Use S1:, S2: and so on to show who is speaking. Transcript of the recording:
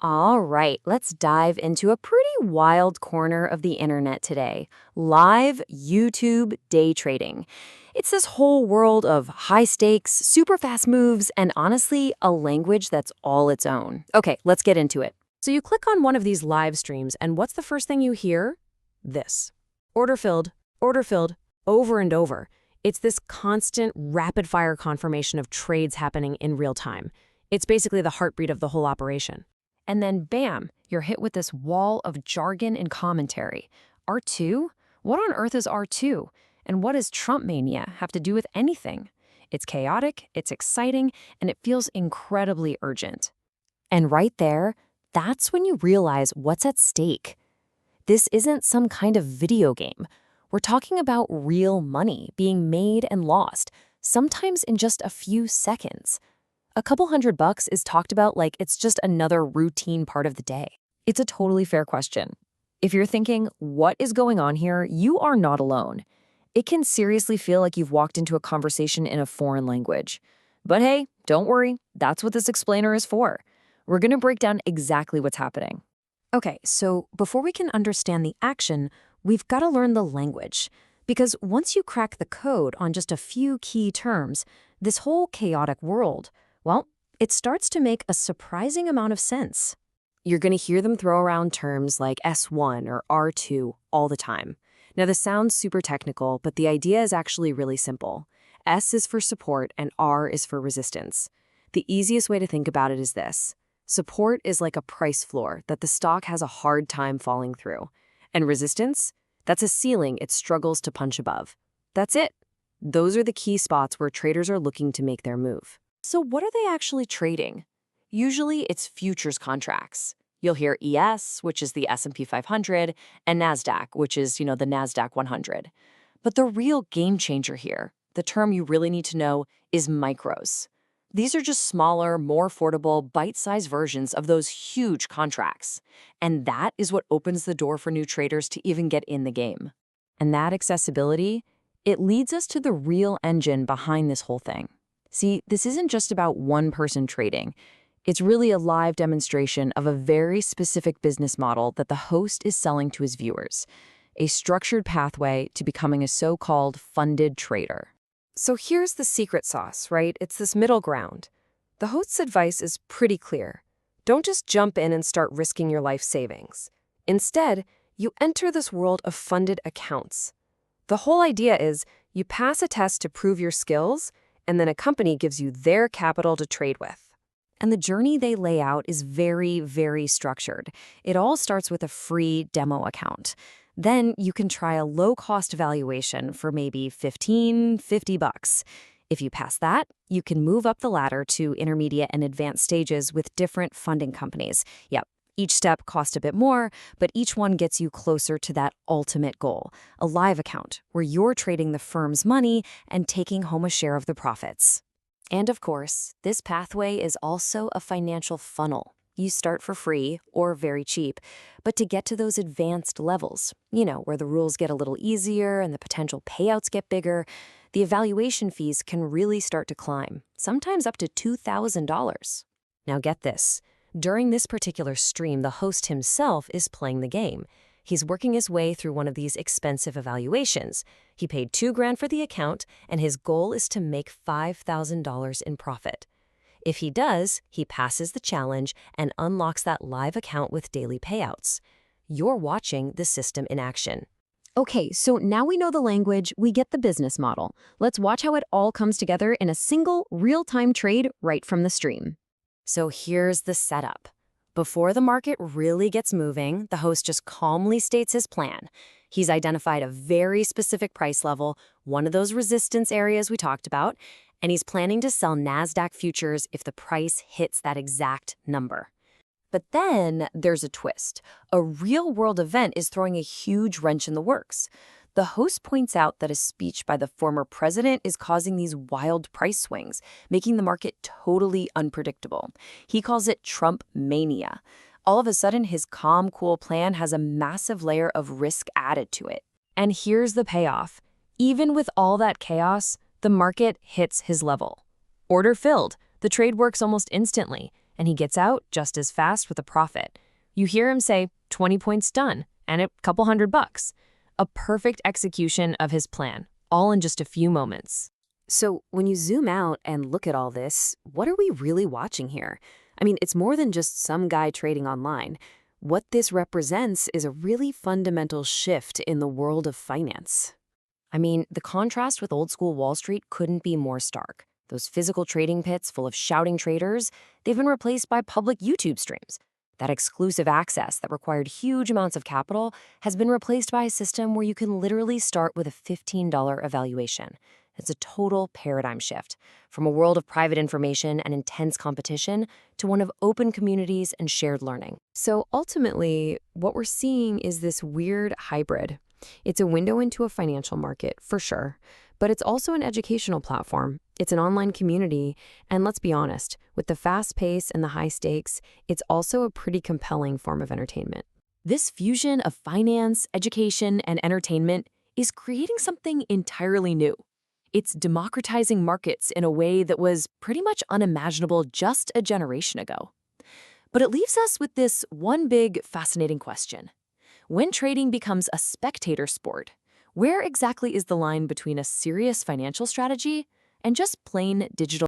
S1: All right, let's dive into a pretty wild corner of the internet today. Live YouTube day trading. It's this whole world of high stakes, super fast moves, and honestly, a language that's all its own. Okay, let's get into it.
S2: So you click on one of these live streams, and what's the first thing you hear? This. Order filled, over and over. It's this constant, rapid-fire confirmation of trades happening in real time. It's basically the heartbeat of the whole operation.
S1: And then bam, you're hit with this wall of jargon and commentary. R2? What on earth is R2? And what does Trump mania have to do with anything? It's chaotic, it's exciting, and it feels incredibly urgent. And right there, that's when you realize what's at stake. This isn't some kind of video game. We're talking about real money being made and lost, sometimes in just a few seconds. A couple $100 is talked about like it's just another routine part of the day. It's a totally fair question. If you're thinking, what is going on here, you are not alone. It can seriously feel like you've walked into a conversation in a foreign language. But hey, don't worry, that's what this explainer is for. We're going to break down exactly what's happening. Okay, so before we can understand the action, we've got to learn the language. Because once you crack the code on just a few key terms, this whole chaotic world, well, it starts to make a surprising amount of sense. You're going to hear them throw around terms like S1 or R2 all the time. Now, this sounds super technical, but the idea is actually really simple. S is for support and R is for resistance. The easiest way to think about it is this. Support is like a price floor that the stock has a hard time falling through. And resistance? That's a ceiling it struggles to punch above. That's it. Those are the key spots where traders are looking to make their move. So what are they actually trading? Usually it's futures contracts. You'll hear ES, which is the S&P 500, and NASDAQ, which is, the NASDAQ 100. But the real game changer here, the term you really need to know, is micros. These are just smaller, more affordable, bite-sized versions of those huge contracts. And that is what opens the door for new traders to even get in the game. And that accessibility, it leads us to the real engine behind this whole thing. See, this isn't just about one person trading. It's really a live demonstration of a very specific business model that the host is selling to his viewers, a structured pathway to becoming a so-called funded trader. So here's the secret sauce, right? It's this middle ground. The host's advice is pretty clear. Don't just jump in and start risking your life savings. Instead, you enter this world of funded accounts. The whole idea is you pass a test to prove your skills, and then a company gives you their capital to trade with. And the journey they lay out is very, very structured. It all starts with a free demo account. Then you can try a low-cost valuation for maybe $50. If you pass that, you can move up the ladder to intermediate and advanced stages with different funding companies. Yep, each step costs a bit more, but each one gets you closer to that ultimate goal, a live account where you're trading the firm's money and taking home a share of the profits. And of course, this pathway is also a financial funnel. You start for free or very cheap, but to get to those advanced levels, where the rules get a little easier and the potential payouts get bigger, the evaluation fees can really start to climb, sometimes up to $2,000. Now get this. During this particular stream, the host himself is playing the game. He's working his way through one of these expensive evaluations. He paid $2,000 for the account, and his goal is to make $5,000 in profit. If he does, he passes the challenge and unlocks that live account with daily payouts. You're watching the system in action. Okay, so now we know the language, we get the business model. Let's watch how it all comes together in a single, real-time trade right from the stream. So here's the setup. Before the market really gets moving, the host just calmly states his plan. He's identified a very specific price level, one of those resistance areas we talked about, and he's planning to sell NASDAQ futures if the price hits that exact number. But then there's a twist. A real-world event is throwing a huge wrench in the works. The host points out that a speech by the former president is causing these wild price swings, making the market totally unpredictable. He calls it Trump mania. All of a sudden, his calm, cool plan has a massive layer of risk added to it. And here's the payoff. Even with all that chaos, the market hits his level. Order filled. The trade works almost instantly.
S2: and he gets out just as fast with a profit. You hear him say, 20 points done, and a couple $100. A perfect execution of his plan, all in just a few moments.
S1: So when you zoom out and look at all this, what are we really watching here? I mean, it's more than just some guy trading online. What this represents is a really fundamental shift in the world of finance. I mean, the contrast with old-school Wall Street couldn't be more stark. Those physical trading pits full of shouting traders, they've been replaced by public YouTube streams. That exclusive access that required huge amounts of capital has been replaced by a system where you can literally start with a $15 evaluation. It's a total paradigm shift, from a world of private information and intense competition to one of open communities and shared learning.
S2: So ultimately, what we're seeing is this weird hybrid. It's a window into a financial market, for sure, but it's also an educational platform. It's an online community, and let's be honest, with the fast pace and the high stakes, it's also a pretty compelling form of entertainment.
S1: This fusion of finance, education, and entertainment is creating something entirely new. It's democratizing markets in a way that was pretty much unimaginable just a generation ago. But it leaves us with this one big, fascinating question. When trading becomes a spectator sport, where exactly is the line between a serious financial strategy and just plain digital